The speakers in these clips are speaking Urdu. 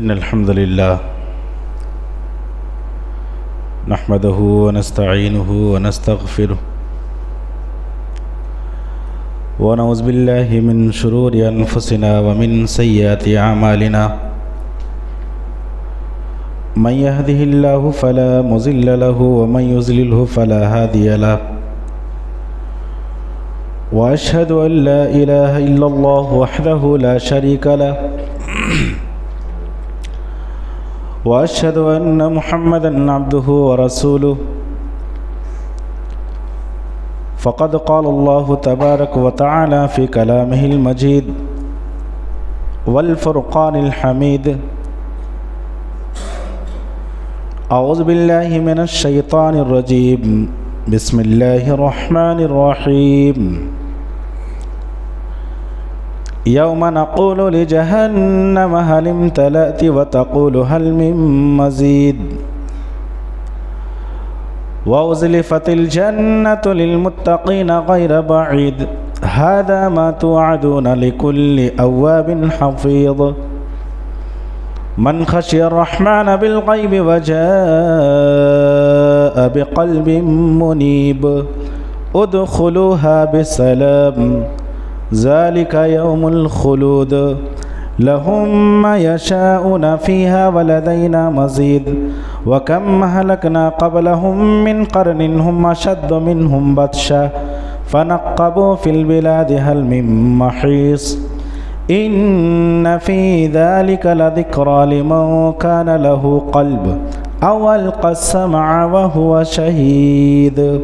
إن الحمد لله نحمده ونستعينه ونستغفره ونعوذ بالله من شرور أنفسنا ومن سيئات أعمالنا من يهده الله فلا مضل له ومن يضلله فلا هادي له وأشهد أن لا إله إلا الله وحده لا شريك له وأشهد أن محمدًا عبده ورسوله فقد قال الله تبارك وتعالى في كلامه المجيد والفرقان الحميد أعوذ بالله من الشيطان الرجيم بسم الله الرحمن الرحيم يوم نقول لجهنم هل امتلأت وتقول هل من مزيد وأزلفت الجنة للمتقين غير بعيد هذا ما توعدون لكل أواب حفيظ من خشي الرحمن بالغيب وجاء بقلب منيب ادخلوها بسلام ذلك يوم الخلود لهم ما يشاءون فيها ولدينا مزيد وكم أهلكنا قبلهم من قرن هم أشد منهم بطشا فنقبوا في البلاد هل من محيص إن في ذلك لذكرى لمن كان له قلب أو ألقى السمع وهو شهيد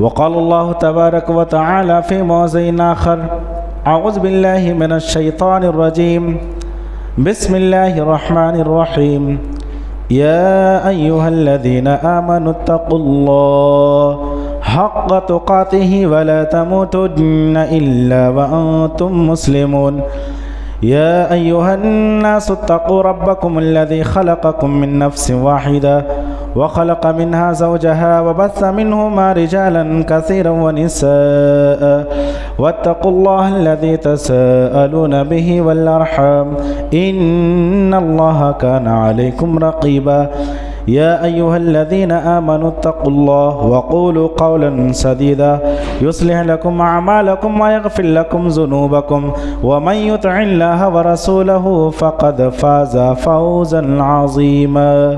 وقال الله تبارك وتعالى في موضع آخر أعوذ بالله من الشيطان الرجيم بسم الله الرحمن الرحيم يا أيها الذين آمنوا اتقوا الله حق تقاته ولا تموتن إلا وأنتم مسلمون يا أيها الناس اتقوا ربكم الذي خلقكم من نفس واحدة وخلق منها زوجها وبث منهما رجالا كثيرا ونساء واتقوا الله الذي تساءلون به والأرحام إن الله كان عليكم رقيبا يا أيها الذين آمنوا اتقوا الله وقولوا قولا سديدا يصلح لكم أعمالكم ويغفر لكم ذنوبكم ومن يطع الله ورسوله فقد فاز فوزا عظيما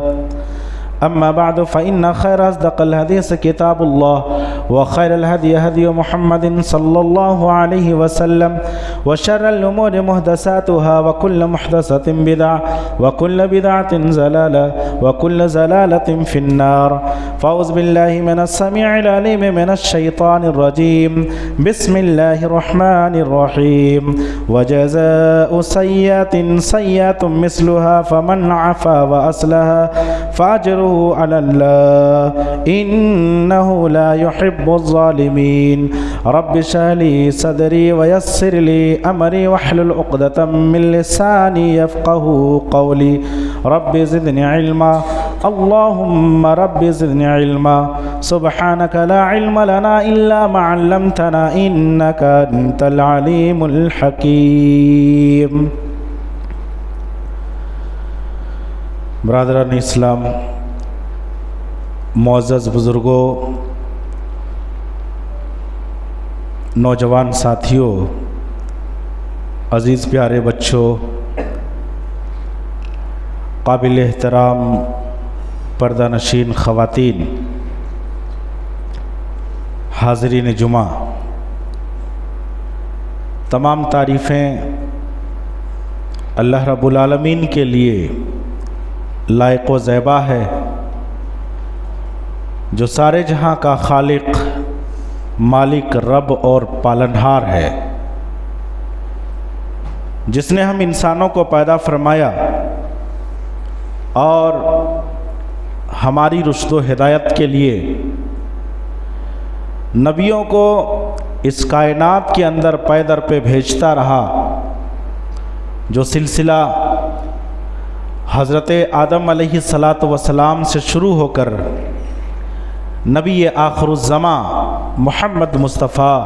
أما بعد فإن خير أصدق الحديث كتاب الله وخير الهدي هدي محمد صلى الله عليه وسلم وشر الأمور محدثاتها وكل محدثة بدعة وكل بدعة ضلالة وكل ضلالة في النار فأعوذ بالله من السميع العليم من الشيطان الرجيم بسم الله الرحمن الرحيم وجزاء سيئة سيئة مثلها فمن عفا وأصلح فأجره على الله إنه لا يحب الظالمين رب اشرح لي صدري ويسر لي أمري واحلل عقدة من لساني يفقهوا قولي رب زدني علما اللهم رب زدني علما سبحانك لا علم لنا إلا ما علمتنا إنك أنت العليم الحكيم برادران اسلام، معزز بزرگوں، نوجوان ساتھیوں، عزیز پیارے بچوں، قابل احترام پردہ نشین خواتین، حاضرین جمعہ، تمام تعریفیں اللہ رب العالمین کے لیے لائق و زیبا ہے جو سارے جہاں کا خالق، مالک، رب اور پالنہار ہے، جس نے ہم انسانوں کو پیدا فرمایا اور ہماری رشد و ہدایت کے لیے نبیوں کو اس کائنات کے اندر پے در پہ بھیجتا رہا، جو سلسلہ حضرت آدم علیہ السلام سے شروع ہو کر نبی آخر الزماں محمد مصطفیٰ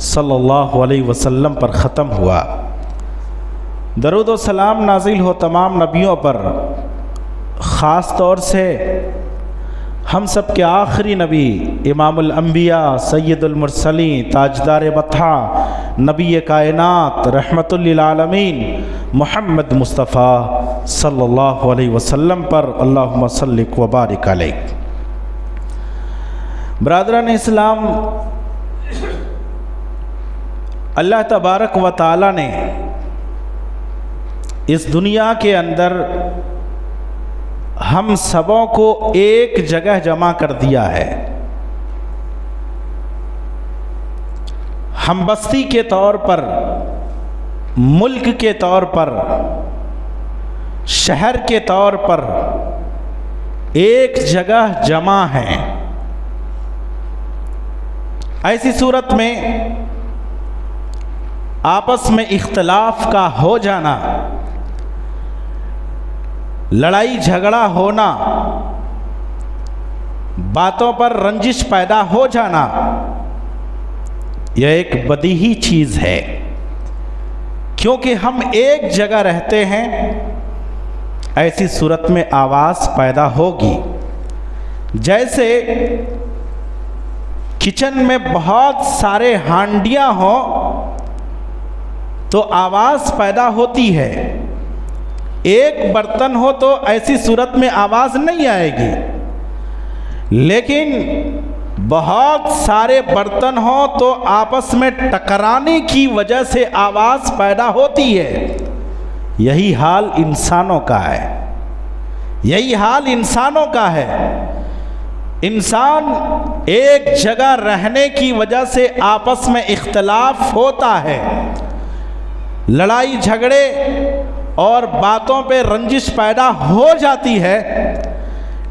صلی اللہ علیہ وسلم پر ختم ہوا، درود و سلام نازل ہو تمام نبیوں پر، خاص طور سے ہم سب کے آخری نبی امام الانبیاء سید المرسلین تاجدار بطحا نبی کائنات رحمت للعالمین محمد مصطفیٰ صلی اللہ علیہ وسلم پر اللہم صلی و بارک علیہ۔ برادران اسلام، اللہ تبارک و تعالی نے اس دنیا کے اندر ہم سبوں کو ایک جگہ جمع کر دیا ہے۔ ہم بستی کے طور پر، ملک کے طور پر، شہر کے طور پر ایک جگہ جمع ہیں۔ ایسی صورت میں آپس میں اختلاف کا ہو جانا، لڑائی جھگڑا ہونا، باتوں پر رنجش پیدا ہو جانا، یہ ایک بدیہی چیز ہے، کیونکہ ہم ایک جگہ رہتے ہیں۔ ایسی صورت میں آواز پیدا ہوگی۔ جیسے کچن میں بہت سارے ہانڈیاں ہوں تو آواز پیدا ہوتی ہے، ایک برتن ہو تو ایسی صورت میں آواز نہیں آئے گی، لیکن بہت سارے برتن ہوں تو آپس میں ٹکرانے کی وجہ سے آواز پیدا ہوتی ہے۔ یہی حال انسانوں کا ہے، یہی حال انسانوں کا ہے۔ انسان ایک جگہ رہنے کی وجہ سے آپس میں اختلاف ہوتا ہے، لڑائی جھگڑے اور باتوں پہ رنجش پیدا ہو جاتی ہے،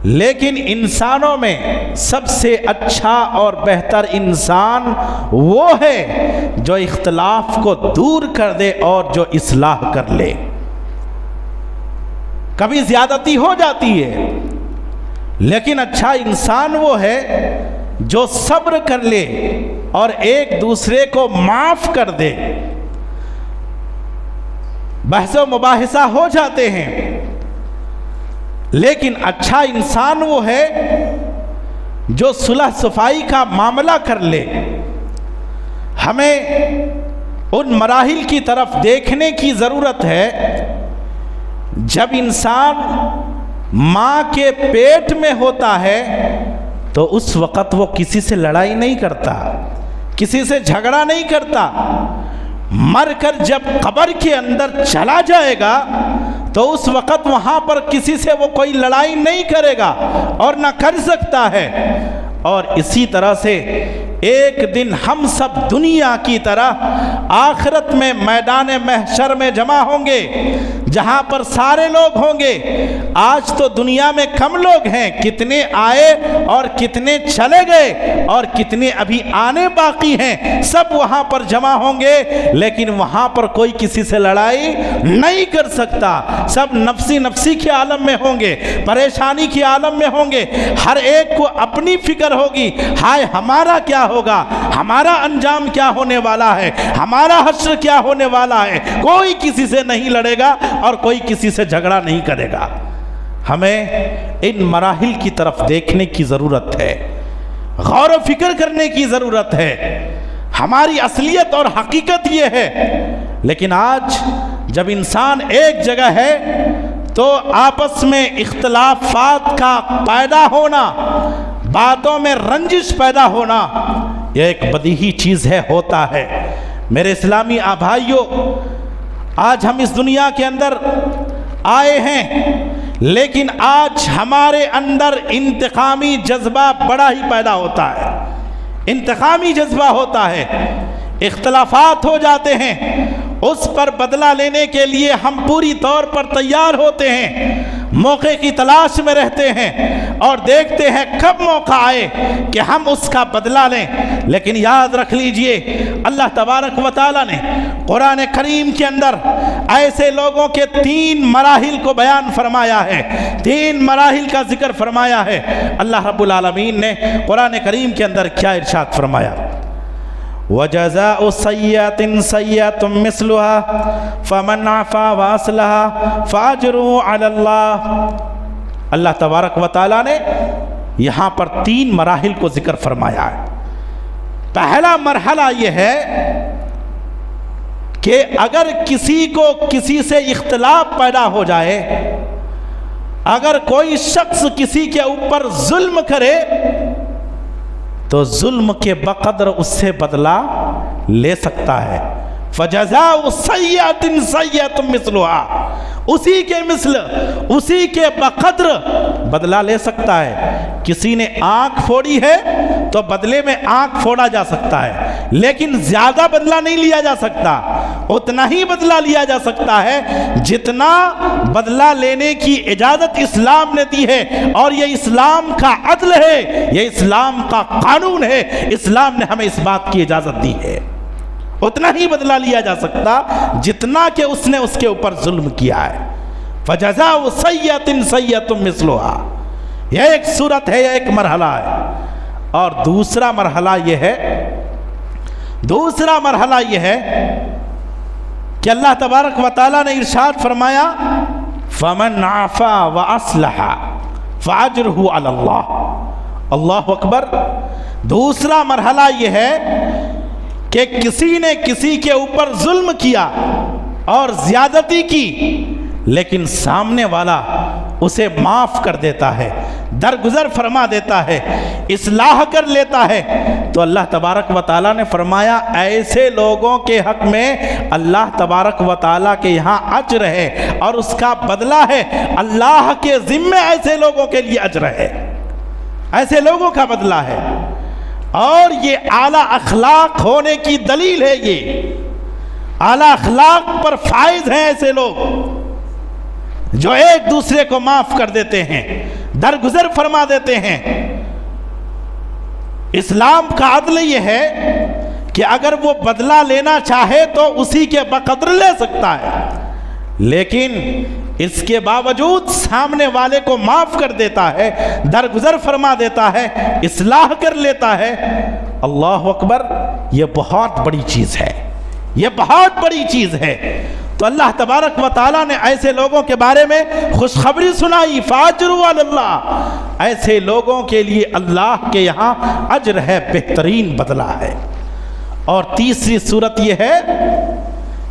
لیکن انسانوں میں سب سے اچھا اور بہتر انسان وہ ہے جو اختلاف کو دور کر دے اور جو اصلاح کر لے۔ کبھی زیادتی ہو جاتی ہے، لیکن اچھا انسان وہ ہے جو صبر کر لے اور ایک دوسرے کو معاف کر دے۔ بحث و مباحثہ ہو جاتے ہیں، لیکن اچھا انسان وہ ہے جو صلح صفائی کا معاملہ کر لے۔ ہمیں ان مراحل کی طرف دیکھنے کی ضرورت ہے جب انسان ماں کے پیٹ میں ہوتا ہے تو اس وقت وہ کسی سے لڑائی نہیں کرتا، کسی سے جھگڑا نہیں کرتا۔ مر کر جب قبر کے اندر چلا جائے گا تو اس وقت وہاں پر کسی سے وہ کوئی لڑائی نہیں کرے گا اور نہ کر سکتا ہے۔ اور اسی طرح سے ایک دن ہم سب دنیا کی طرح آخرت میں میدان محشر میں جمع ہوں گے، جہاں پر سارے لوگ ہوں گے۔ آج تو دنیا میں کم لوگ ہیں، کتنے آئے اور کتنے چلے گئے اور کتنے ابھی آنے باقی ہیں، سب وہاں پر جمع ہوں گے، لیکن وہاں پر کوئی کسی سے لڑائی نہیں کر سکتا۔ سب نفسی نفسی کے عالم میں ہوں گے، پریشانی کے عالم میں ہوں گے۔ ہر ایک کو اپنی فکر ہوگی، ہائے ہمارا کیا ہوگا، ہمارا انجام کیا ہونے والا ہے، ہمارا حشر کیا ہونے والا ہے۔ کوئی کسی سے نہیں لڑے گا اور کوئی کسی سے جھگڑا نہیں کرے گا۔ ہمیں ان مراحل کی طرف دیکھنے کی ضرورت ہے، غور و فکر کرنے کی ضرورت ہے۔ ہماری اصلیت اور حقیقت یہ ہے، لیکن آج جب انسان ایک جگہ ہے تو آپس میں اختلافات کا پیدا ہونا، باتوں میں رنجش پیدا ہونا، یہ ایک بدیہی چیز ہے، ہوتا ہے۔ میرے اسلامی بھائیوں، آج ہم اس دنیا کے اندر آئے ہیں، لیکن آج ہمارے اندر انتقامی جذبہ بڑا ہی پیدا ہوتا ہے، انتقامی جذبہ ہوتا ہے، اختلافات ہو جاتے ہیں، اس پر بدلہ لینے کے لیے ہم پوری طور پر تیار ہوتے ہیں، موقع کی تلاش میں رہتے ہیں اور دیکھتے ہیں کب موقع آئے کہ ہم اس کا بدلہ لیں۔ لیکن یاد رکھ لیجئے، اللہ تبارک و تعالی نے قرآن کریم کے اندر ایسے لوگوں کے 3 مراحل کو بیان فرمایا ہے، 3 مراحل کا ذکر فرمایا ہے۔ اللہ رب العالمین نے قرآن کریم کے اندر کیا ارشاد فرمایا؟ وَجَزَاءُ سَيِّئَةٍ سَيِّئَةٌ مِثْلُهَا فَمَنْ عَفَا وَأَصْلَحَ فَأَجْرُهُ عَلَى اللَّهِ۔ اللہ تبارک و تعالیٰ نے یہاں پر 3 مراحل کو ذکر فرمایا ہے۔ پہلا مرحلہ یہ ہے کہ اگر کسی کو کسی سے اختلاف پیدا ہو جائے، اگر کوئی شخص کسی کے اوپر ظلم کرے تو ظلم کے بقدر اس سے بدلہ لے سکتا ہے۔ فَجَزَاءُ سَيِّئَةٍ سَيِّئَةٌ مِثْلُهَا، اسی کے مثل، اسی کے بقدر بدلہ لے سکتا ہے۔ کسی نے آنکھ پھوڑی ہے تو بدلے میں آنکھ پھوڑا جا سکتا ہے، لیکن زیادہ بدلہ نہیں لیا جا سکتا۔ اتنا ہی بدلہ لیا جا سکتا ہے جتنا بدلہ لینے کی اجازت اسلام نے دی ہے، اور یہ اسلام کا عدل ہے، یہ اسلام کا قانون ہے، اسلام نے ہمیں اس بات کی اجازت دی ہے۔ اتنا ہی بدلہ لیا جا سکتا جتنا کہ اس نے اس کے اوپر ظلم کیا ہے۔ فَجَزَاءُ سَيِّئَةٍ سَيِّئَةٌ مِثْلُهَا، یہ ایک صورت ہے، یہ ایک مرحلہ ہے۔ اور دوسرا مرحلہ یہ ہے کہ اللہ تبارک و تعالیٰ نے ارشاد فرمایا فَمَنْ عَفَا وَأَصْلَحَ فَأَجْرُهُ عَلَى اللَّهِ۔ اللہ اکبر۔ دوسرا مرحلہ یہ ہے کہ کسی نے کسی کے اوپر ظلم کیا اور زیادتی کی، لیکن سامنے والا اسے معاف کر دیتا ہے، درگزر فرما دیتا ہے، اصلاح کر لیتا ہے، تو اللہ تبارک و تعالیٰ نے فرمایا ایسے لوگوں کے حق میں اللہ تبارک و تعالیٰ کے یہاں اجر ہے اور اس کا بدلہ ہے۔ اللہ کے ذمے ایسے لوگوں کے لیے اجر ہے، ایسے لوگوں کا بدلہ ہے۔ اور یہ اعلیٰ اخلاق ہونے کی دلیل ہے، یہ اعلیٰ اخلاق پر فائز ہیں ایسے لوگ جو ایک دوسرے کو معاف کر دیتے ہیں، درگزر فرما دیتے ہیں۔ اسلام کا عدل یہ ہے کہ اگر وہ بدلہ لینا چاہے تو اسی کے بقدر لے سکتا ہے، لیکن اس کے باوجود سامنے والے کو معاف کر دیتا ہے، درگزر فرما دیتا ہے، اصلاح کر لیتا ہے۔ اللہ اکبر، یہ بہت بڑی چیز ہے، یہ بہت بڑی چیز ہے۔ تو اللہ تبارک و تعالیٰ نے ایسے لوگوں کے بارے میں خوشخبری سنائی، فَأَجْرُهُ عَلَى اللَّهِ، ایسے لوگوں کے لیے اللہ کے یہاں اجر ہے، بہترین بدلہ ہے۔ اور تیسری صورت یہ ہے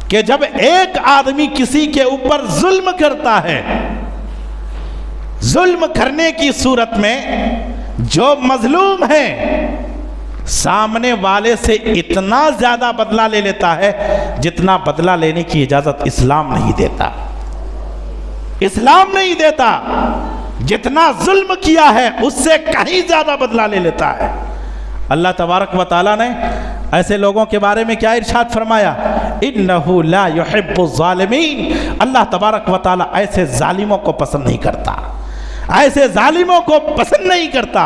کہ جب ایک آدمی کسی کے اوپر ظلم کرتا ہے، ظلم کرنے کی صورت میں جو مظلوم ہے سامنے والے سے اتنا زیادہ بدلہ لے لیتا ہے جتنا بدلہ لینے کی اجازت اسلام نہیں دیتا، اسلام نہیں دیتا۔ جتنا ظلم کیا ہے اس سے کہیں زیادہ بدلہ لے لیتا ہے۔ اللہ تبارک و تعالیٰ نے ایسے لوگوں کے بارے میں کیا ارشاد فرمایا؟ اِنَّهُ لَا يُحِبُّ الظَّالِمِينَ، اللہ تبارک و تعالیٰ ایسے ظالموں کو پسند نہیں کرتا، ایسے ظالموں کو پسند نہیں کرتا،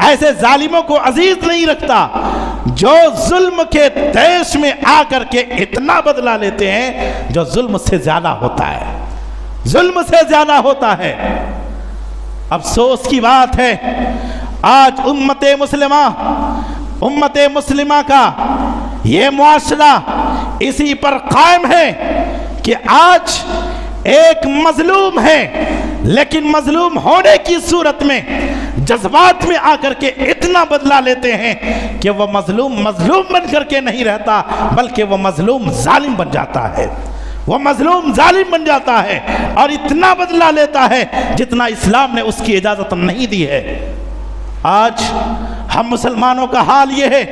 ایسے ظالموں کو عزیز نہیں رکھتا جو ظلم کے دیش میں آ کر کے اتنا بدلہ لیتے ہیں جو ظلم سے زیادہ ہوتا ہے، ظلم سے زیادہ ہوتا ہے۔ افسوس کی بات ہے آج امت مسلمہ کا یہ معاشرہ اسی پر قائم ہے کہ آج ایک مظلوم ہے، لیکن مظلوم ہونے کی صورت میں جذبات میں آ کر کے اتنا بدلہ لیتے ہیں کہ وہ مظلوم بن کر کے نہیں رہتا، بلکہ وہ مظلوم ظالم بن جاتا ہے، وہ مظلوم ظالم بن جاتا ہے اور اتنا بدلہ لیتا ہے جتنا اسلام نے اس کی اجازت نہیں دی ہے۔ آج ہم مسلمانوں کا حال یہ ہے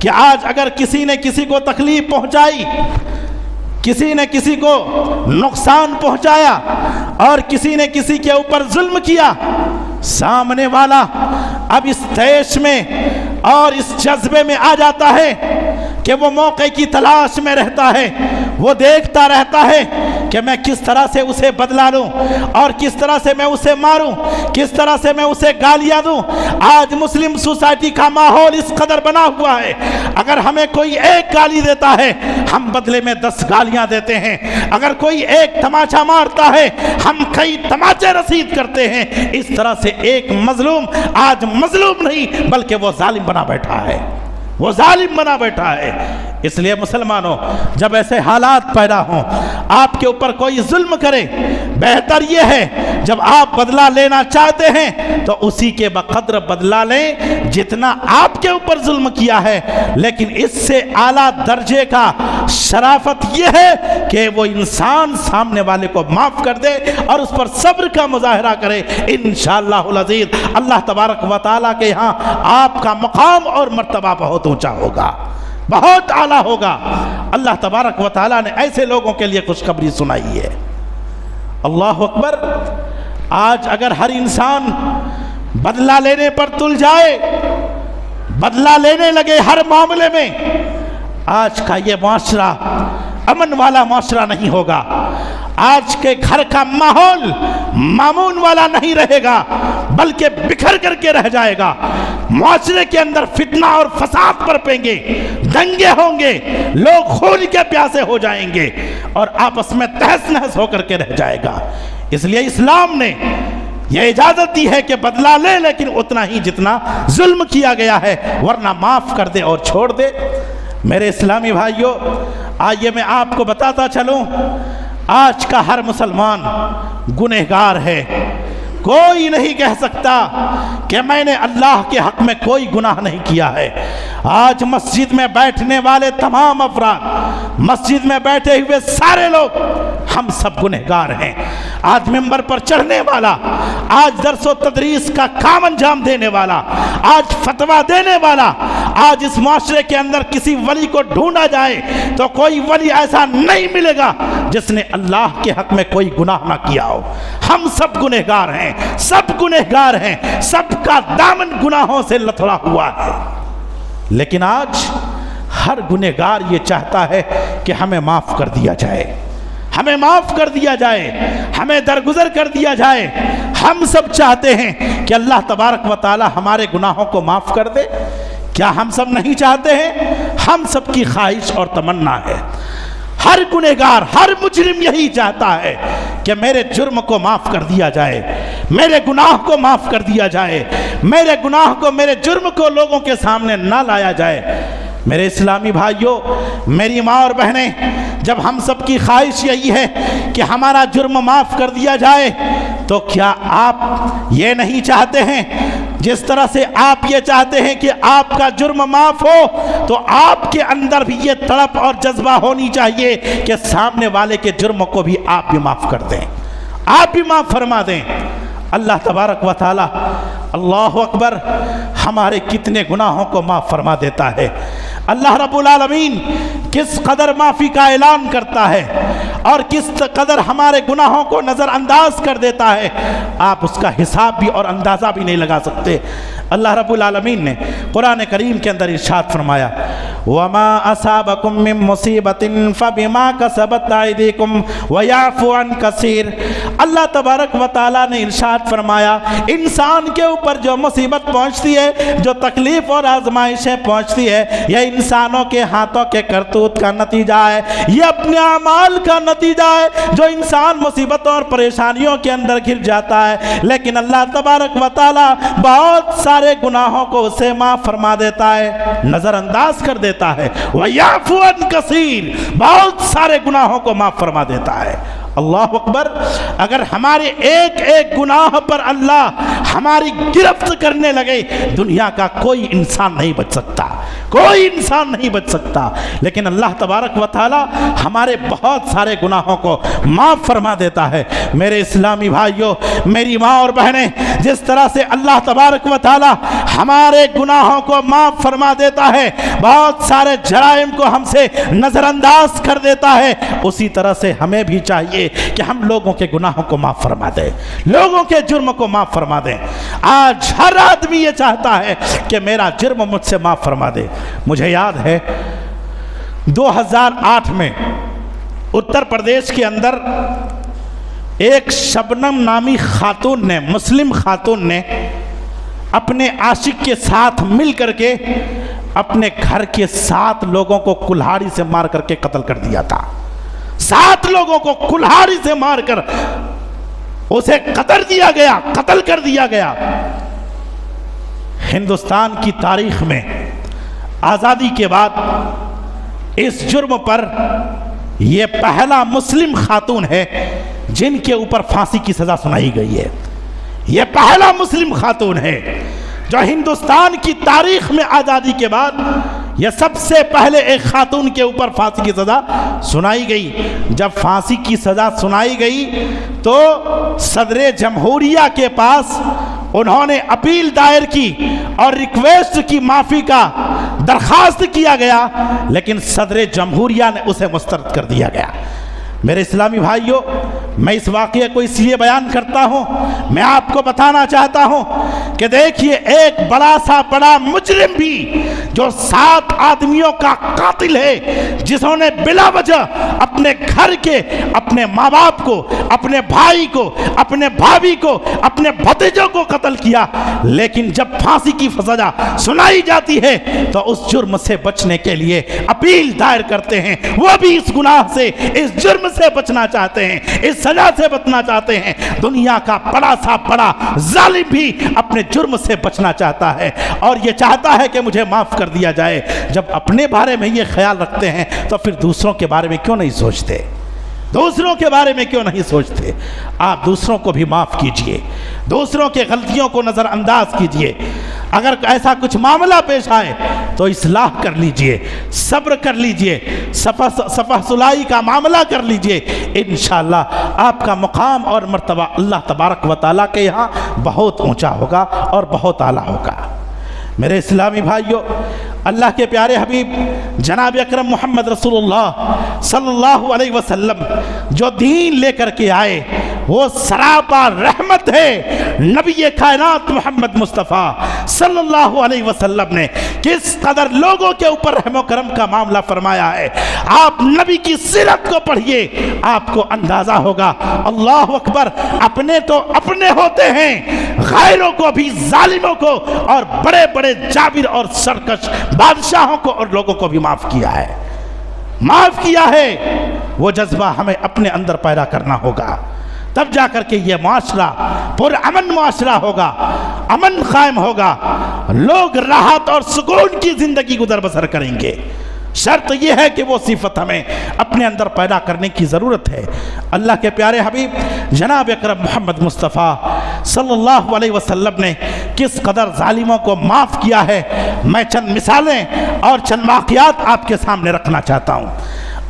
کہ آج اگر کسی نے کسی کو تکلیف پہنچائی، کسی نے کسی کو نقصان پہنچایا اور کسی نے کسی کے اوپر ظلم کیا، سامنے والا اب اس دیش میں اور اس جذبے میں آ جاتا ہے کہ وہ موقع کی تلاش میں رہتا ہے، وہ دیکھتا رہتا ہے کہ میں کس طرح سے اسے بدلا لوں اور کس طرح سے میں اسے ماروں، کس طرح سے میں اسے گالیاں دوں۔ آج مسلم سوسائٹی کا ماحول اس قدر بنا ہوا ہے، اگر ہمیں کوئی ایک گالی دیتا ہے ہم بدلے میں 10 گالیاں دیتے ہیں، اگر کوئی ایک تماچا مارتا ہے ہم کئی تماچے رسید کرتے ہیں۔ اس طرح سے ایک مظلوم آج مظلوم نہیں بلکہ وہ ظالم بنا بیٹھا ہے، وہ ظالم بنا بیٹھا ہے۔ اس لیے مسلمانوں، جب ایسے حالات پیدا ہوں، آپ کے اوپر کوئی ظلم کرے، بہتر یہ ہے جب آپ بدلہ لینا چاہتے ہیں تو اسی کے بقدر بدلہ لیں جتنا آپ کے اوپر ظلم کیا ہے، لیکن اس سے اعلیٰ درجے کا شرافت یہ ہے کہ وہ انسان سامنے والے کو معاف کر دے اور اس پر صبر کا مظاہرہ کرے۔ انشاءاللہ العزیز اللہ تبارک و تعالیٰ کے یہاں آپ کا مقام اور مرتبہ بہت اونچا ہوگا، بہت اعلیٰ ہوگا۔ اللہ تبارک و تعالیٰ نے ایسے لوگوں کے لیے خوشخبری سنائی ہے۔ اللہ اکبر۔ آج اگر ہر انسان بدلہ لینے پر تل جائے، بدلہ لینے لگے ہر معاملے میں، آج کا یہ معاشرہ امن والا معاشرہ نہیں ہوگا۔ آج کے گھر کا ماحول مامون والا نہیں رہے گا، بلکہ بکھر کر کے رہ جائے گا۔ معاشرے کے اندر فتنہ اور فساد برپیں گے، دنگے ہوں گے، لوگ خون کے پیاسے ہو جائیں گے اور آپس میں تہس نہس ہو کر کے رہ جائے گا۔ اس لیے اسلام نے یہ اجازت دی ہے کہ بدلہ لے، لیکن اتنا ہی جتنا ظلم کیا گیا ہے، ورنہ معاف کر دے اور چھوڑ دے۔ میرے اسلامی بھائیوں، آئیے میں آپ کو بتاتا چلوں، آج کا ہر مسلمان گنہگار ہے۔ کوئی نہیں کہہ سکتا کہ میں نے اللہ کے حق میں کوئی گناہ نہیں کیا ہے۔ آج مسجد میں بیٹھنے والے تمام افراد، مسجد میں بیٹھے ہوئے سارے لوگ، ہم سب گنہگار ہیں۔ آج ممبر پر چڑھنے والا، آج درس و تدریس کا کام انجام دینے والا، آج فتویٰ دینے والا، آج اس معاشرے کے اندر کسی ولی کو ڈھونڈا جائے تو کوئی ولی ایسا نہیں ملے گا جس نے اللہ کے حق میں کوئی گناہ نہ کیا ہو۔ ہم سب گنہگار ہیں، سب گنہگار ہیں، سب کا دامن گناہوں سے لتھڑا ہوا ہے۔ لیکن آج ہر گنہگار یہ چاہتا ہے کہ ہمیں معاف کر دیا جائے، ہمیں معاف کر دیا جائے، ہمیں درگزر کر دیا جائے۔ ہم سب چاہتے ہیں کہ اللہ تبارک و تعالی ہمارے گناہوں کو معاف کر دے۔ کیا ہم سب نہیں چاہتے ہیں؟ ہم سب کی خواہش اور تمنا ہے۔ ہر گنہگار، ہر مجرم یہی چاہتا ہے کہ میرے جرم کو معاف کر دیا جائے، میرے گناہ کو معاف کر دیا جائے، میرے گناہ کو، میرے جرم کو لوگوں کے سامنے نہ لایا جائے۔ میرے اسلامی بھائیوں، میری ماں اور بہنیں، جب ہم سب کی خواہش یہی ہے کہ ہمارا جرم معاف کر دیا جائے، تو کیا آپ یہ نہیں چاہتے ہیں جس طرح سے آپ یہ چاہتے ہیں کہ آپ کا جرم معاف ہو، تو آپ کے اندر بھی یہ تڑپ اور جذبہ ہونی چاہیے کہ سامنے والے کے جرم کو بھی آپ بھی معاف کر دیں، آپ بھی معاف فرما دیں۔ اللہ تبارک و تعالی، اللہ اکبر، ہمارے کتنے گناہوں کو معاف فرما دیتا ہے۔ اللہ رب العالمین کس قدر معافی کا اعلان کرتا ہے اور کس قدر ہمارے گناہوں کو نظر انداز کر دیتا ہے، آپ اس کا حساب بھی اور اندازہ بھی نہیں لگا سکتے۔ اللہ رب العالمین نے قرآن کریم کے اندر ارشاد فرمایا، وَمَا أَصَابَكُم مِّن مُّصِيبَةٍ فَبِمَا كَسَبَتْ أَيْدِيكُمْ وَيَعْفُو عَن كَثِيرٍ۔ اللہ تبارک و تعالیٰ نے ارشاد فرمایا، انسان کے اوپر جو مصیبت پہنچتی ہے، جو تکلیف اور آزمائشیں پہنچتی ہے، یہ انسانوں کے ہاتھوں کے کرتوت کا نتیجہ ہے، یہ اپنے اعمال کا نتیجہ ہے۔ جو انسان مصیبتوں اور پریشانیوں کے اندر گر جاتا ہے، لیکن اللہ تبارک و تعالیٰ بہت سارے گناہوں کو اسے معاف فرما دیتا ہے، نظر انداز کر دیتا ہے۔ وَيَعْفُو عَن كَثِيرٍ، بہت سارے گناہوں کو معاف فرما دیتا ہے۔ اللہ اکبر۔ اگر ہمارے ایک ایک گناہ پر اللہ ہماری گرفت کرنے لگے، دنیا کا کوئی انسان نہیں بچ سکتا، کوئی انسان نہیں بچ سکتا۔ لیکن اللہ تبارک و تعالی ہمارے بہت سارے گناہوں کو معاف فرما دیتا ہے۔ میرے اسلامی بھائیوں، میری ماں اور بہنیں، جس طرح سے اللہ تبارک و تعالی ہمارے گناہوں کو معاف فرما دیتا ہے، بہت سارے جرائم کو ہم سے نظر انداز کر دیتا ہے، اسی طرح سے ہمیں بھی چاہیے کہ ہم لوگوں کے گناہوں کو معاف فرما دیں، لوگوں کے جرم کو معاف فرما دیں۔ آج ہر آدمی یہ چاہتا ہے کہ میرا جرم مجھ سے معاف فرما دے۔ مجھے یاد ہے 2008 میں اتر پردیش کے اندر ایک شبنم نامی خاتون نے، مسلم خاتون نے، اپنے عاشق کے ساتھ مل کر کے اپنے گھر کے 7 لوگوں کو کلہاڑی سے مار کر کے قتل کر دیا تھا۔ 7 لوگوں کو کلہاڑی سے مار کر اسے قتل کر دیا گیا۔ ہندوستان کی تاریخ میں آزادی کے بعد اس جرم پر یہ پہلا مسلم خاتون ہے جن کے اوپر پھانسی کی سزا سنائی گئی ہے. یہ پہلا مسلم خاتون ہے جو ہندوستان کی تاریخ میں آزادی کے بعد یہ سب سے پہلے ایک خاتون کے اوپر پھانسی کی سزا سنائی گئی. جب پھانسی کی سزا سنائی گئی تو صدر جمہوریہ کے پاس انہوں نے اپیل دائر کی اور ریکویسٹ کی، معافی کا درخواست کیا گیا، لیکن صدر جمہوریہ نے اسے مسترد کر دیا گیا. میرے اسلامی بھائیوں، میں اس واقعے کو اس لیے بیان کرتا ہوں، میں آپ کو بتانا چاہتا ہوں کہ دیکھیے ایک بڑا مجرم بھی جو 7 آدمیوں کا قاتل ہے، جسوں نے بلا وجہ اپنے گھر کے، اپنے ماں باپ کو، اپنے بھائی کو، اپنے بھابھی کو، اپنے بھتیجوں کو قتل کیا، لیکن جب پھانسی کی سزا سنائی جاتی ہے تو اس جرم سے بچنے کے لیے اپیل دائر کرتے ہیں. وہ بھی اس گناہ سے، اس جرم سے بچنا چاہتے ہیں، اس سزا سے بچنا چاہتے ہیں. دنیا کا بڑا ظالم بھی اپنے جرم سے بچنا چاہتا ہے اور یہ چاہتا ہے کہ مجھے معاف کر دیا جائے. جب اپنے بارے میں یہ خیال رکھتے ہیں تو پھر دوسروں کے بارے میں کیوں نہیں سوچتے؟ دوسروں کے بارے میں کیوں نہیں سوچتے؟ آپ دوسروں کو بھی معاف کیجئے، دوسروں کے غلطیوں کو نظر انداز کیجئے. اگر ایسا کچھ معاملہ پیش آئے تو اصلاح کر لیجئے، صبر کر لیجئے، صفح صلاحی کا معاملہ کر لیجئے. انشاءاللہ آپ کا مقام اور مرتبہ اللہ تبارک و تعالیٰ کے یہاں بہت اونچا ہوگا اور بہت اعلیٰ ہوگا. میرے اسلامی بھائیوں، اللہ کے پیارے حبیب جناب اکرم محمد رسول اللہ صلی اللہ علیہ وسلم جو دین لے کر کے آئے وہ سراپا رحمت ہے. نبی کائنات محمد مصطفیٰ صلی اللہ علیہ وسلم نے کس قدر لوگوں کے اوپر رحم و کرم کا معاملہ فرمایا ہے. آپ نبی کی سیرت کو پڑھیے، آپ کو اندازہ ہوگا. اللہ اکبر، اپنے تو اپنے ہوتے ہیں، غیروں کو بھی، ظالموں کو اور بڑے بڑے جابر اور سرکش بادشاہوں کو اور لوگوں کو بھی معاف کیا ہے. معاف کیا ہے. وہ جذبہ ہمیں اپنے اندر پیدا کرنا ہوگا، تب جا کر کے یہ معاشرہ پر امن معاشرہ ہوگا، امن قائم ہوگا، لوگ راحت اور سکون کی زندگی گزر بسر کریں گے. شرط یہ ہے کہ وہ صفت ہمیں اپنے اندر پیدا کرنے کی ضرورت ہے. اللہ کے پیارے حبیب جناب اکرم محمد مصطفیٰ صلی اللہ علیہ وسلم نے کس قدر ظالموں کو معاف کیا ہے، میں چند مثالیں اور چند واقعات آپ کے سامنے رکھنا چاہتا ہوں.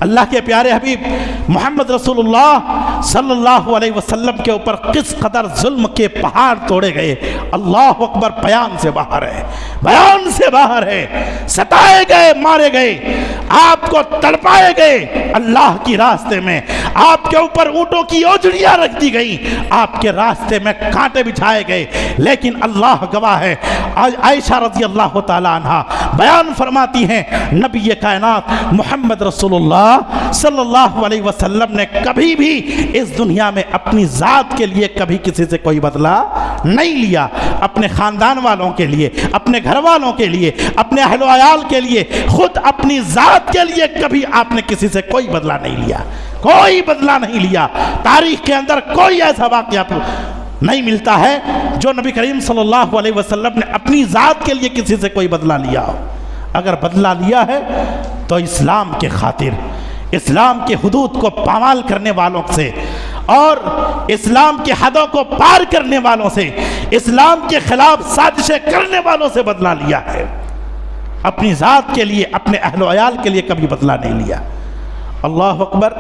اللہ کے پیارے حبیب محمد رسول اللہ صلی اللہ علیہ وسلم کے اوپر کس قدر ظلم کے پہاڑ توڑے گئے. اللہ اکبر، بیان سے باہر ہے، بیان سے باہر ہے. ستائے گئے، مارے گئے، آپ کو تڑپائے گئے اللہ کی راستے میں. آپ کے اوپر اونٹوں کی اوجڑیاں رکھ دی گئی، آپ کے راستے میں کانٹے بچھائے گئے. لیکن اللہ گواہ ہے، عائشہ رضی اللہ تعالیٰ عنہ بیان فرماتی ہیں نبی کائنات محمد رسول اللہ صلی اللہ علیہ وسلم نے کبھی بھی اس دنیا میں اپنی ذات کے لیے کبھی کسی سے کوئی بدلہ نہیں لیا. اپنے خاندان والوں کے لیے، اپنے گھر والوں کے لیے، اپنے اہل و عیال کے لیے، خود اپنی ذات کے لیے کبھی آپ نے کسی سے کوئی بدلہ نہیں لیا، کوئی بدلہ نہیں لیا. تاریخ کے اندر کوئی ایسا واقعہ نہیں ملتا ہے جو نبی کریم صلی اللہ علیہ وسلم نے اپنی ذات کے لیے کسی سے کوئی بدلہ لیا ہو. اگر بدلہ لیا ہے تو اسلام کے خاطر، اسلام کے حدود کو پامال کرنے والوں سے اور اسلام کی حدوں کو پار کرنے والوں سے، اسلام کے خلاف سازشیں کرنے والوں سے بدلہ لیا ہے. اپنی ذات کے لیے، اپنے اہل و عیال کے لیے کبھی بدلہ نہیں لیا. اللہ اکبر.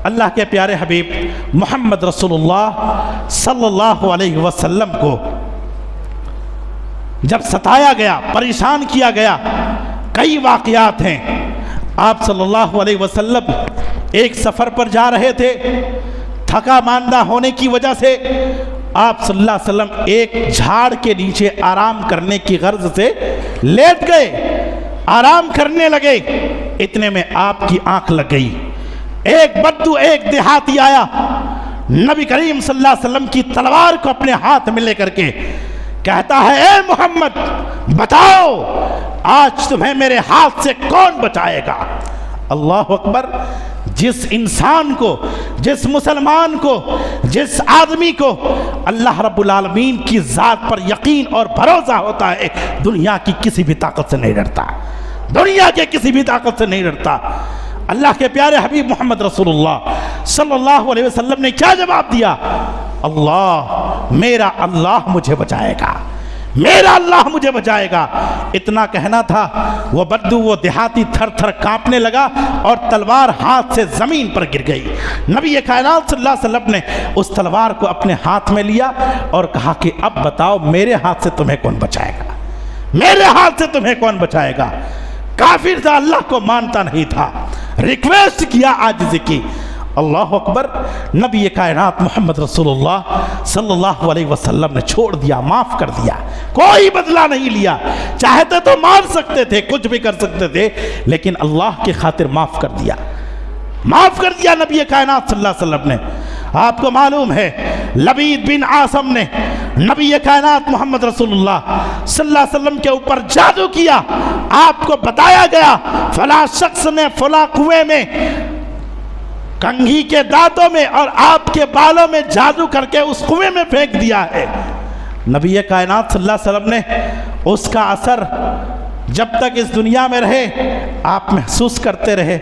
اللہ کے پیارے حبیب محمد رسول اللہ صلی اللہ علیہ وسلم کو جب ستایا گیا، پریشان کیا گیا، کئی واقعات ہیں. آپ صلی اللہ علیہ وسلم ایک سفر پر جا رہے تھے، تھکا ماندہ ہونے کی وجہ سے آپ صلی اللہ علیہ وسلم ایک جھاڑ کے نیچے آرام کرنے کی غرض سے لیٹ گئے، آرام کرنے لگے. اتنے میں آپ کی آنکھ لگ گئی. ایک بدو، ایک دیہاتی آیا، نبی کریم صلی اللہ علیہ وسلم کی تلوار کو اپنے ہاتھ میں لے کر کے کہتا ہے، اے محمد بتاؤ آج تمہیں میرے ہاتھ سے کون بچائے گا. اللہ اکبر. جس انسان کو، جس مسلمان کو، جس آدمی کو اللہ رب العالمین کی ذات پر یقین اور بھروسہ ہوتا ہے، دنیا کی کسی بھی طاقت سے نہیں ڈرتا. دنیا کے کسی بھی طاقت سے نہیں ڈرتا۔ اللہ کے پیارے حبیب محمد رسول اللہ صلی اللہ علیہ وسلم نے کیا جواب دیا؟ اللہ، میرا اللہ مجھے بچائے گا، میرا اللہ مجھے بچائے گا۔ اتنا کہنا تھا، وہ بدو، وہ دیہاتی تھر تھر کانپنے لگا اور تلوار ہاتھ سے زمین پر گر گئی۔ نبی کائنات صلی اللہ علیہ وسلم نے اس تلوار کو اپنے ہاتھ میں لیا اور کہا کہ اب بتاؤ میرے ہاتھ سے تمہیں کون بچائے گا، میرے ہاتھ سے تمہیں کون بچائے گا؟ کافر تھا، اللہ کو مانتا نہیں تھا، ریکویسٹ کیا، عاجزی کی۔ اللہ اکبر، نبی کائنات محمد رسول اللہ صلی اللہ علیہ وسلم نے چھوڑ دیا، معاف کر دیا، کوئی بدلہ نہیں لیا۔ چاہتے تو مار سکتے تھے، کچھ بھی کر سکتے تھے، لیکن اللہ کی خاطر معاف کر دیا، معاف کر دیا نبی کائنات صلی اللہ علیہ وسلم نے۔ آپ کو معلوم ہے لبید بن عاصم نے نبی کائنات محمد رسول اللہ صلی اللہ علیہ وسلم کے اوپر جادو کیا۔ آپ کو بتایا گیا فلاں شخص نے فلاں کنویں میں کنگھی کے دانتوں میں اور آپ کے بالوں میں جادو کر کے اس کنویں میں پھینک دیا ہے۔ نبی کائنات صلی اللہ علیہ وسلم نے اس کا اثر جب تک اس دنیا میں رہے آپ محسوس کرتے رہے،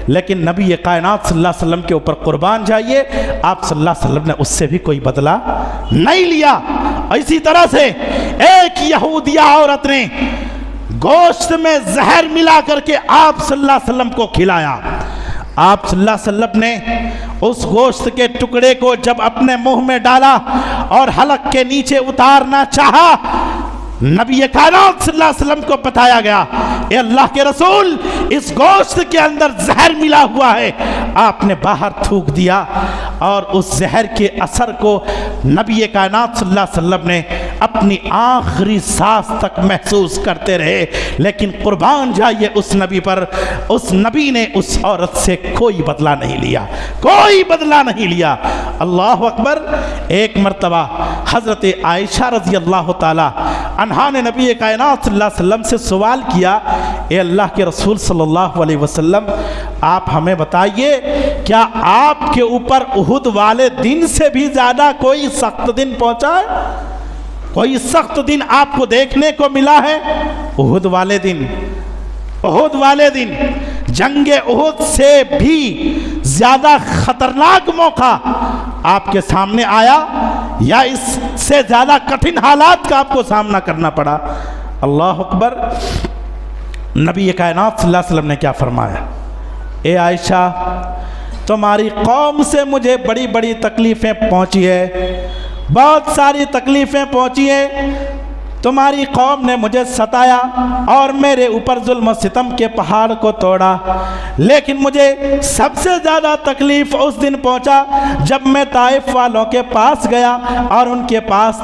لیکن نبی کائنات صلی اللہ علیہ وسلم کے اوپر قربان جائیے، آپ صلی اللہ علیہ وسلم نے اس سے بھی کوئی بدلہ نہیں لیا۔ اسی طرح سے ایک یہودیہ عورت نے گوشت میں زہر ملا کر کے آپ صلی اللہ علیہ وسلم کو کھلایا۔ آپ صلی اللہ علیہ وسلم نے اس گوشت کے ٹکڑے کو جب اپنے منہ میں ڈالا اور حلق کے نیچے اتارنا چاہا، نبی کائنات صلی اللہ علیہ وسلم کو بتایا گیا، اے اللہ کے رسول، اس گوشت کے اندر زہر ملا ہوا ہے۔ آپ نے باہر تھوک دیا اور اس زہر کے اثر کو نبی کائنات صلی اللہ علیہ وسلم نے اپنی آخری سانس تک محسوس کرتے رہے، لیکن قربان جائیے اس نبی پر، اس نبی نے اس عورت سے کوئی بدلہ نہیں لیا، کوئی بدلہ نہیں لیا۔ اللہ اکبر۔ ایک مرتبہ حضرت عائشہ رضی اللہ تعالی عنہا نے نبی کائنات صلی اللہ علیہ وسلم سے سوال کیا، اے اللہ کے رسول صلی اللہ علیہ وسلم، آپ ہمیں بتائیے کیا آپ کے اوپر احد والے دن سے بھی زیادہ کوئی سخت دن پہنچا ہے؟ کوئی سخت دن آپ کو دیکھنے کو ملا ہے؟ احد والے دن، احد والے دن، جنگ احد سے بھی زیادہ خطرناک موقع آپ کے سامنے آیا یا اس سے زیادہ کٹھن حالات کا آپ کو سامنا کرنا پڑا؟ اللہ اکبر۔ نبی کائنات صلی اللہ علیہ وسلم نے کیا فرمایا؟ اے عائشہ، تمہاری قوم سے مجھے بڑی بڑی تکلیفیں پہنچی ہے، بہت ساری تکلیفیں پہنچی ہیں، تمہاری قوم نے مجھے ستایا اور میرے اوپر ظلم و ستم کے پہاڑ کو توڑا، لیکن مجھے سب سے زیادہ تکلیف اس دن پہنچا جب میں طائف والوں کے پاس گیا اور ان کے پاس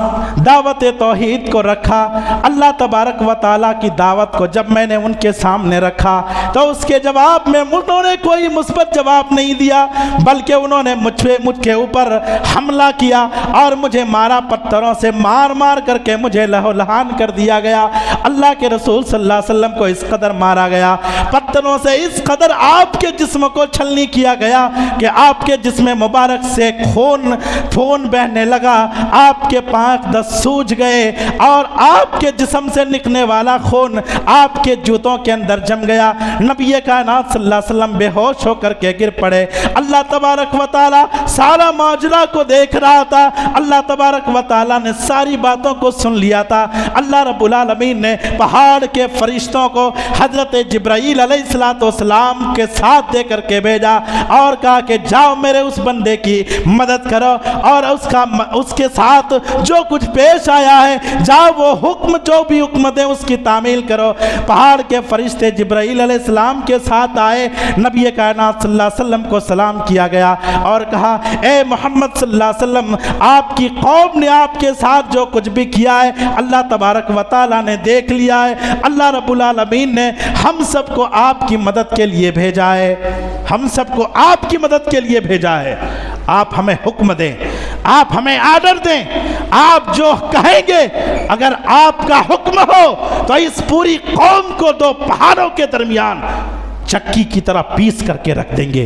دعوت توحید کو رکھا۔ اللہ تبارک و تعالیٰ کی دعوت کو جب میں نے ان کے سامنے رکھا تو اس کے جواب میں انہوں نے کوئی مثبت جواب نہیں دیا، بلکہ انہوں نے مجھ کے اوپر حملہ کیا اور مجھے مارا، پتھروں سے مار مار کر کے مجھے لہو لہان کر دیا گیا۔ اللہ کے رسول صلی اللہ علیہ وسلم کو اس قدر مارا گیا، پتھروں سے اس قدر آپ کے جسم کو چھلنی کیا گیا کہ آپ کے جسم مبارک سے خون بہنے لگا، آپ کے پاک دست سوج گئے اور آپ کے جسم سے نکلنے والا خون آپ کے جوتوں کے اندر جم گیا۔ نبی کائنات صلی اللہ علیہ وسلم بے ہوش ہو کر کے گر پڑے۔ اللہ تبارک و تعالی سارا ماجرا کو دیکھ رہا تھا، اللہ تبارک و تعالی نے ساری باتوں کو سن لیا تھا۔ اللہ رب العالمین نے پہاڑ کے فرشتوں کو حضرت جبرائیل علیہ السلام کے ساتھ دے کر کے بھیجا اور کہا کہ جاؤ میرے اس بندے کی مدد کرو اور اس کے ساتھ جو کچھ پیش آیا ہے جاؤ وہ حکم جو بھی حکم دے اس کی تعمیل کرو۔ پہاڑ کے فرشتے جبرائیل علیہ السلام کے ساتھ آئے، نبی کائنات صلی اللہ علیہ وسلم کو سلام کیا گیا اور کہا اے محمد صلی اللہ علیہ وسلم، آپ کی قوم نے آپ کے ساتھ جو کچھ بھی کیا ہے اللہ تبارک و تعالیٰ نے دیکھ لیا ہے، اللہ رب العالمین نے ہم سب کو آپ کی مدد کے لیے بھیجا ہے، ہم سب کو آپ کی مدد کے لیے بھیجا ہے۔ آپ ہمیں حکم دیں، آپ ہمیں آرڈر دیں، آپ جو کہیں گے اگر آپ کا حکم ہو تو اس پوری قوم کو دو پہاڑوں کے درمیان چکی کی طرح پیس کر کے رکھ دیں گے۔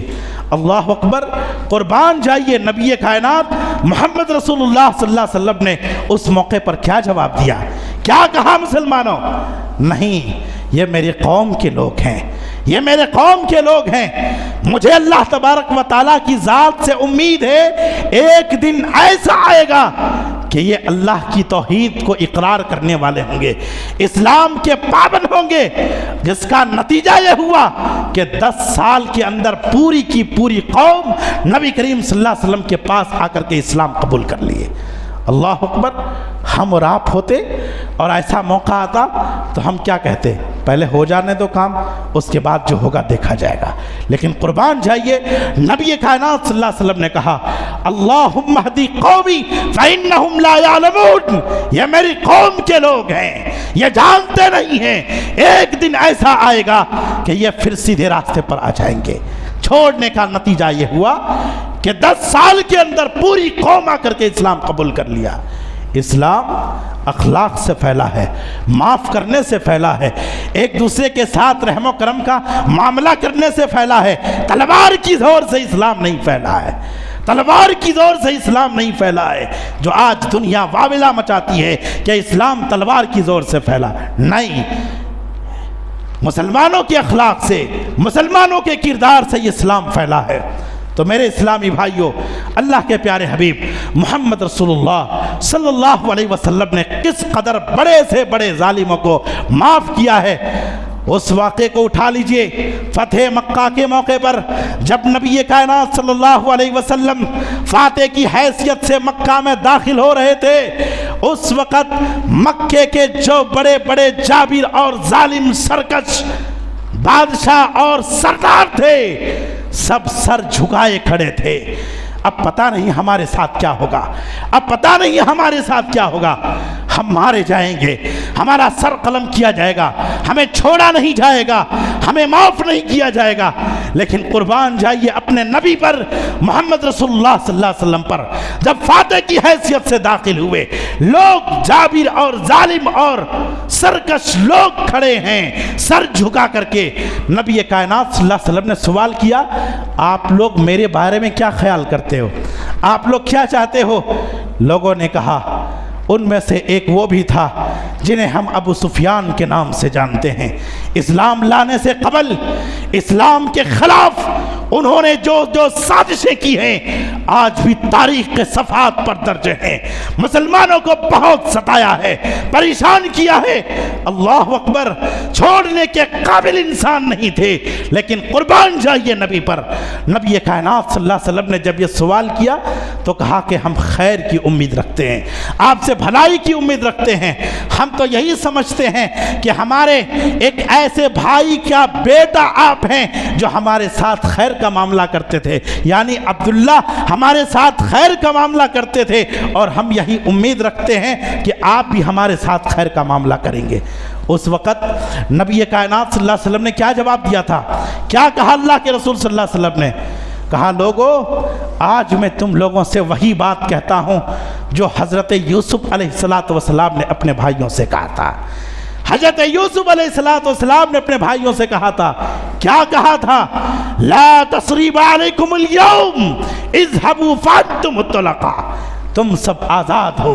اللہ اکبر۔ قربان جائیے نبی کائنات محمد رسول اللہ صلی اللہ علیہ وسلم نے اس موقع پر کیا جواب دیا؟ کیا کہا مسلمانوں؟ نہیں، یہ میری قوم کے لوگ ہیں، یہ میرے قوم کے لوگ ہیں، مجھے اللہ تبارک و تعالیٰ کی ذات سے امید ہے ایک دن ایسا آئے گا کہ یہ اللہ کی توحید کو اقرار کرنے والے ہوں گے، اسلام کے پابند ہوں گے، جس کا نتیجہ یہ ہوا کہ 10 سال کے اندر پوری کی پوری قوم نبی کریم صلی اللہ علیہ وسلم کے پاس آ کر کے اسلام قبول کر لیے۔ اللہ اکبر۔ ہم اور آپ ہوتے اور ایسا موقع آتا تو ہم کیا کہتے؟ پہلے ہو جانے دو کام، اس کے بعد جو ہوگا دیکھا جائے گا۔ لیکن قربان جائیے، نبی کائنات صلی اللہ علیہ وسلم نے کہا اللہم اہدی قومی فإنہم لا یعلمون، یہ میری قوم کے لوگ ہیں، یہ جانتے نہیں ہیں، ایک دن ایسا آئے گا کہ یہ پھر سیدھے راستے پر آ جائیں گے۔ چھوڑنے کا نتیجہ یہ ہوا کہ 10 سال کے اندر پوری قوم آ کر کے اسلام قبول کر لیا۔ اسلام اخلاق سے پھیلا ہے، معاف کرنے سے پھیلا ہے، ایک دوسرے کے ساتھ رحم و کرم کا معاملہ کرنے سے پھیلا ہے۔ تلوار کی زور سے اسلام نہیں پھیلا ہے، تلوار کی زور سے اسلام نہیں پھیلا ہے، جو آج دنیا واویلا مچاتی ہے کہ اسلام تلوار کی زور سے پھیلا، نہیں، مسلمانوں کے اخلاق سے، مسلمانوں کے کردار سے یہ اسلام پھیلا ہے۔ تو میرے اسلامی بھائیوں، اللہ کے پیارے حبیب محمد رسول اللہ صلی اللہ علیہ وسلم نے کس قدر بڑے سے بڑے ظالموں کو معاف کیا ہے۔ اس واقعے کو اٹھا لیجئے، فتح مکہ کے موقع پر جب نبی کائنات صلی اللہ علیہ وسلم فاتح کی حیثیت سے مکہ میں داخل ہو رہے تھے، اس وقت مکے کے جو بڑے بڑے جابر اور ظالم سرکش بادشاہ اور سردار تھے، سب سر جھکائے کھڑے تھے۔ اب پتہ نہیں ہمارے ساتھ کیا ہوگا، اب پتہ نہیں ہمارے ساتھ کیا ہوگا، ہم مارے جائیں گے، ہمارا سر قلم کیا جائے گا، ہمیں چھوڑا نہیں جائے گا، ہمیں معاف نہیں کیا جائے گا۔ لیکن قربان جائیے اپنے نبی پر، محمد رسول اللہ صلی اللہ علیہ وسلم پر جب فاتح کی حیثیت سے داخل ہوئے، لوگ جابر اور ظالم اور سرکش لوگ کھڑے ہیں سر جھکا کر کے۔ نبی کائنات صلی اللہ علیہ وسلم نے سوال کیا، آپ لوگ میرے بارے میں کیا خیال کرتے ہو؟ آپ لوگ کیا چاہتے ہو؟ لوگوں نے کہا، ان میں سے ایک وہ بھی تھا جنہیں ہم ابو سفیان کے نام سے جانتے ہیں، اسلام لانے سے قبل اسلام کے خلاف انہوں نے جو جو سازشیں کی ہیں آج بھی تاریخ کے صفحات پر درج ہیں، مسلمانوں کو بہت ستایا ہے، پریشان کیا ہے۔ اللہ اکبر، چھوڑنے کے قابل انسان نہیں تھے، لیکن قربان جائیے نبی پر۔ نبی کائنات صلی اللہ علیہ وسلم نے جب یہ سوال کیا تو کہا کہ ہم خیر کی امید رکھتے ہیں، آپ سے بھلائی کی امید رکھتے ہیں، ہم تو یہی سمجھتے ہیں کہ ہمارے ایک ایسے بھائی کا بیٹا آپ ہیں جو ہمارے ساتھ خیر کا معاملہ کرتے تھے، یعنی عبداللہ ہمارے ساتھ خیر کا معاملہ کرتے تھے، اور ہم یہی امید رکھتے ہیں کہ آپ بھی ہمارے ساتھ خیر کا معاملہ کریں گے۔ اس وقت نبی کائنات صلی اللہ علیہ وسلم نے کیا جواب دیا تھا؟ کیا کہا اللہ کے رسول صلی اللہ علیہ وسلم نے؟ کہا، لوگو آج میں تم لوگوں سے وہی بات کہتا ہوں جو حضرت یوسف علیہ السلام نے اپنے بھائیوں سے کہا تھا۔ حضرت یوسف علیہ السلام نے اپنے بھائیوں سے کہا تھا، کیا کہا تھا؟ لا تصریب علیکم اليوم اذهبوا فانتم الطلقاء، تم سب آزاد ہو،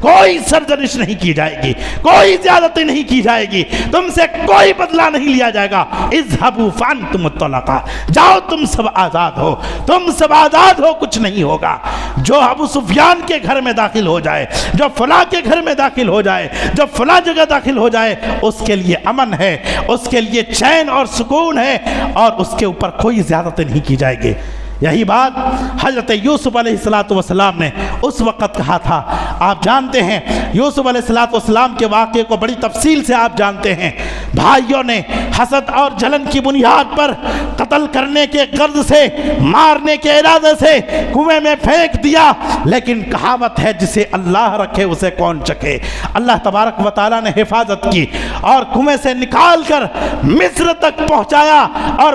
کوئی سرزنش نہیں کی جائے گی، کوئی زیادتی نہیں کی جائے گی، تم سے کوئی بدلہ نہیں لیا جائے گا۔ اذهبوا فانتم الطلقاء، جاؤ تم سب آزاد ہو، تم سب آزاد ہو، کچھ نہیں ہوگا۔ جو ابو سفیان کے گھر میں داخل ہو جائے، جو فلاں کے گھر میں داخل ہو جائے، جو فلاں جگہ داخل ہو جائے، اس کے لیے امن ہے، اس کے لیے چین اور سکون ہے، اور اس کے اوپر کوئی زیادتی نہیں کی جائے گی۔ یہی بات حضرت یوسف علیہ السلام نے اس وقت کہا تھا۔ آپ جانتے ہیں یوسف علیہ السلام کے واقعے کو بڑی تفصیل سے آپ جانتے ہیں۔ بھائیوں نے حسد اور جلن کی بنیاد پر قتل کرنے کے غرض سے، مارنے کے ارادے سے کنویں میں پھینک دیا، لیکن کہاوت ہے جسے اللہ رکھے اسے کون چکھے۔ اللہ تبارک و تعالیٰ نے حفاظت کی اور کنویں سے نکال کر مصر تک پہنچایا، اور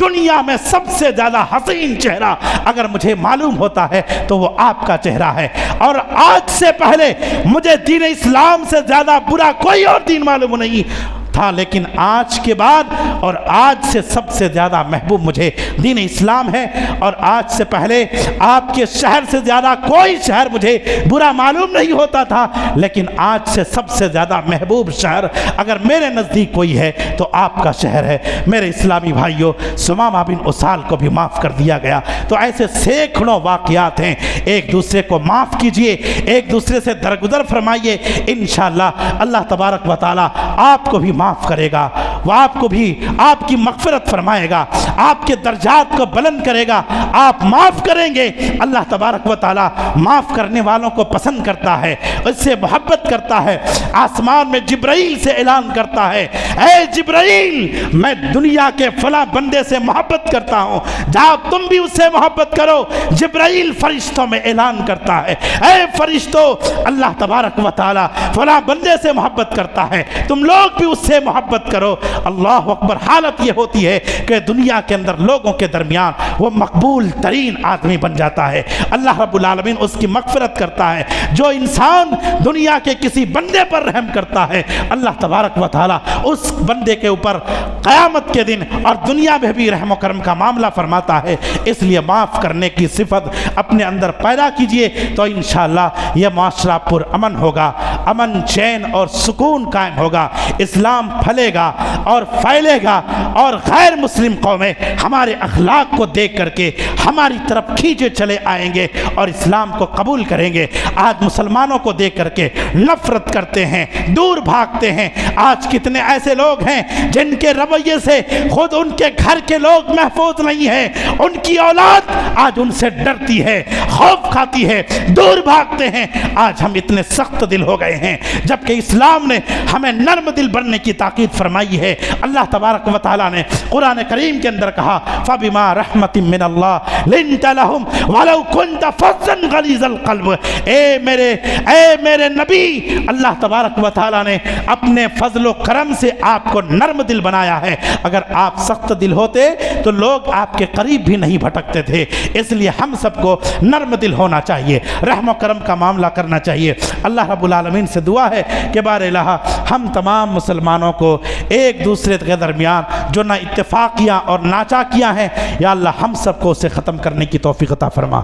دنیا میں سب سے زیادہ حسین چہرہ اگر مجھے معلوم ہوتا ہے تو وہ آپ کا چہرہ ہے، اور آج سے پہلے مجھے دین اسلام سے زیادہ برا کوئی اور دین معلوم نہیں تھا، لیکن آج کے بعد اور آج سے سب سے زیادہ محبوب مجھے دین اسلام ہے، اور آج سے پہلے آپ کے شہر سے زیادہ کوئی شہر مجھے برا معلوم نہیں ہوتا تھا، لیکن آج سے سب سے زیادہ محبوب شہر اگر میرے نزدیک کوئی ہے تو آپ کا شہر ہے۔ میرے اسلامی بھائیوں، ثمامہ بن اسال کو بھی معاف کر دیا گیا، تو ایسے سینکڑوں واقعات ہیں۔ ایک دوسرے کو معاف کیجئے، ایک دوسرے سے درگزر فرمائیے، انشاءاللہ اللہ تبارک و تعالی آپ کو بھی معاف کرے گا، وہ آپ کو بھی آپ کی مغفرت فرمائے گا، آپ کے درجات کو بلند کرے گا۔ آپ معاف کریں گے، اللہ تبارک و تعالی معاف کرنے والوں کو پسند کرتا ہے، اس سے محبت کرتا ہے۔ آسمان میں جبرائیل سے اعلان کرتا ہے، اے جبرائیل، میں دنیا کے فلاں بندے سے محبت کرتا ہوں، جاؤ تم بھی اس سے محبت کرو۔ جبرائیل فرشتوں میں اعلان کرتا ہے، اے فرشتوں، اللہ تبارک و تعالی فلاں بندے سے محبت کرتا ہے، تم لوگ بھی اس سے محبت کرو۔ اللہ اکبر۔ حالت یہ ہوتی ہے کہ دنیا کے اندر لوگوں کے درمیان وہ مقبول ترین آدمی بن جاتا ہے، اللہ رب العالمین اس کی مغفرت کرتا ہے۔ جو انسان دنیا کے کسی بندے پر رحم کرتا ہے، اللہ تبارک و تعالی اس بندے کے اوپر قیامت کے دن اور دنیا میں بھی رحم و کرم کا معاملہ فرماتا ہے۔ اس لیے معاف کرنے کی صفت اپنے اندر پیدا کیجئے، تو انشاءاللہ یہ معاشرہ پر امن ہوگا، امن چین اور سکون قائم ہوگا، اسلام پھلے گا اور پھیلے گا، اور غیر مسلم قومیں ہمارے اخلاق کو دیکھ کر کے ہماری طرف کھینچے چلے آئیں گے اور اسلام کو قبول کریں گے۔ آج مسلمانوں کو دیکھ کر کے نفرت کرتے ہیں، دور بھاگتے ہیں۔ آج کتنے ایسے لوگ ہیں جن کے رویے سے خود ان کے گھر کے لوگ محفوظ نہیں ہیں، ان کی اولاد آج ان سے ڈرتی ہے، خوف کھاتی ہے، دور بھاگتے ہیں۔ آج ہم اتنے سخت دل ہو گئے ہیں، جبکہ اسلام نے ہمیں نرم دل بننے کی تاکید فرمائی ہے۔ اللہ تبارک و تعالیٰ نے قرآن کریم کے اندر کہا، فَبِمَا رَحْمَةٍ مِّنَ اللَّهِ لِنْتَ لَهُمْ وَلَوْ كُنْتَ فَظًّا غَلِيظَ الْقَلْبِ۔ اے میرے نبی، اللہ تبارک و تعالیٰ نے اپنے فضل و کرم سے آپ کو نرم دل بنایا ہے۔ اگر آپ سخت دل ہوتے تو لوگ آپ کے قریب بھی نہیں بھٹکتے تھے۔ اس لیے ہم سب کو نرم دل ہونا چاہیے، رحم و کرم کا معاملہ کرنا چاہیے۔ اللہ رب العالمین سے دعا ہے کہ بار الہ ہم تمام مسلمانوں کو ایک دوسرے کے درمیان جو نہ اتفاقیاں اور ناچاکیاں ہیں، یا اللہ ہم سب کو اسے ختم کرنے کی توفیق عطا فرما،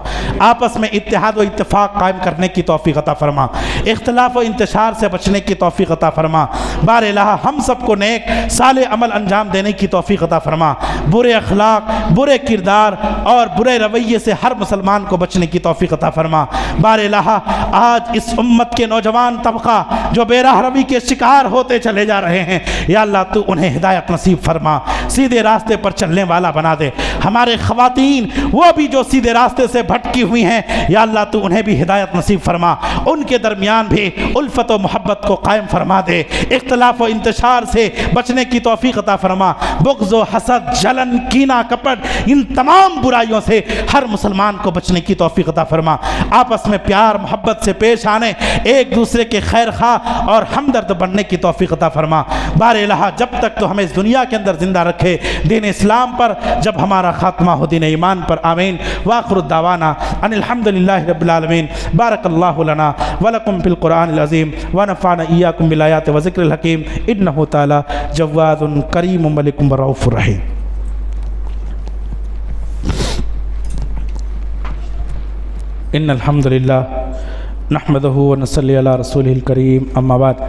آپس میں اتحاد و اتفاق قائم کرنے کی توفیق عطا فرما، اختلاف و انتشار سے بچنے کی توفیق عطا فرما۔ بار الہ ہم سب کو نیک صالح عمل انجام دینے کی توفیق عطا فرما، برے اخلاق، برے کردار اور برے رویے سے ہر مسلمان کو بچنے کی توفیق عطا فرما۔ بار الہ آج اس امت کے نوجوان طبقہ جو بے راہ روی کے شکار ہوتے چلے جا رہے ہیں، یا اللہ تو انہیں ہدایت نصیب فرما، سیدھے راستے پر چلنے والا بنا دے۔ ہمارے خواتین وہ بھی جو سیدھے راستے سے بھٹکی ہوئی ہیں، یا اللہ تو انہیں بھی ہدایت نصیب فرما، ان کے درمیان بھی الفت و محبت کو قائم فرما دے، اختلاف و انتشار سے بچنے کی توفیق عطا فرما، بغض و حسد، جلن، کینہ، کپٹ، ان تمام برائیوں سے ہر مسلمان کو بچنے کی توفیق عطا فرما۔ آپس میں پیار محبت سے پیش آنے، ایک دوسرے کے خیر خواہ اور ہمدرد بننے کی توفیق عطا فرما۔ بار الہ جب تک تو ہمیں اس دنیا کے اندر زندہ رکھے دین اسلام پر، جب ہمارا خاتمہ ہو دین ایمان پر۔ آمین۔ وآخر الدعوانا ان الحمدللہ رب العالمین۔ بارک اللہ لنا ولکم فی القرآن العظیم ونفعنا ایاکم بالآیات وذکر الحکیم، انہ تعالی جواد کریم ملک رؤوف رحیم۔ ان الحمدللہ نحمدہ ونصلی علی رسولہ الکریم، اما بعد،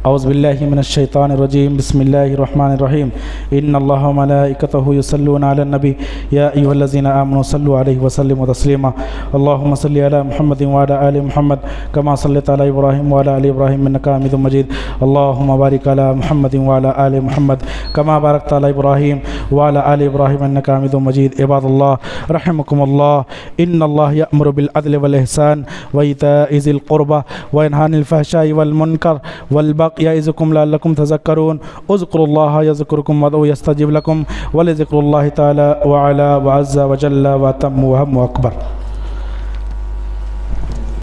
اعوذ باللہ من الشیطان الرجیم، بسم اللہ الرحمن الرحیم۔ ان اللہ وملائکتہ یصلون علی النبی یا ایھا الذین آمنوا صلوا علیہ وسلموا تسلیما۔ اللہم صل علی محمد وعلی آل محمد کما صلیت علی ابراہیم وعلی آل ابراہیم انک حمید مجید۔ اللہم بارک علی محمد وعلی آل محمد کما بارکت علی ابراہیم وعلی آل ابراہیم انک حمید مجید۔ عباد اللہ رحمکم اللہ، ان اللہ یأمر بالعدل والإحسان وإیتاء ذی القربى وینہی عن الفحشاء والمنکر والبغی یعظکم لعلکم تذکرون۔ اذکروا اللہ یذکرکم وادعوہ یستجب لکم ولذکر اللہ تعالی وعلا وعز وجل واتم وهم واکبر۔